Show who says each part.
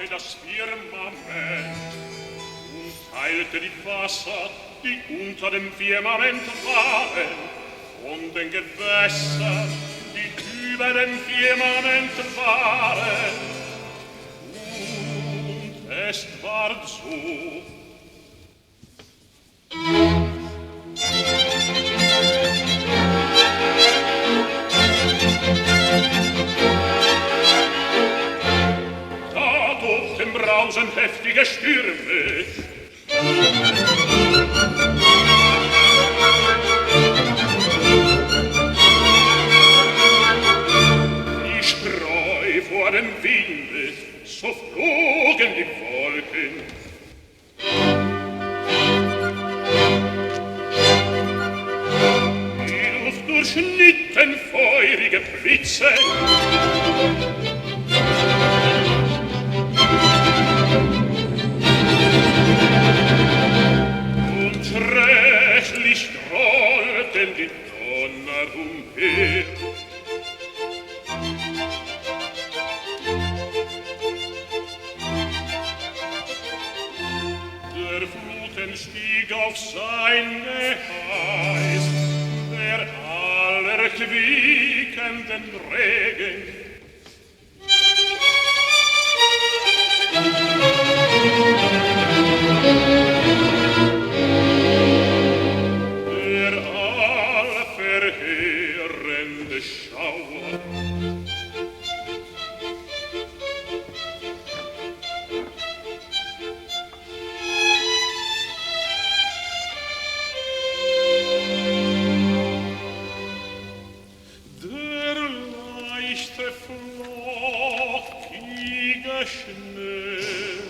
Speaker 1: das Firmament und teilte die Wasser, die unter dem Firmament waren, von den Gewässern, die über dem Firmament waren. Und es ward so, brausen heftige Stürme. Die Streu vor dem Winde, so flogen die Wolken. Die Luft durchschnitten feurige Blitze. Schrecklich grollten die Donner umher. Der Fluten stieg auf seine Heiß, der allerquiekenden Regen. Schauer. Der leichte flockige Schnee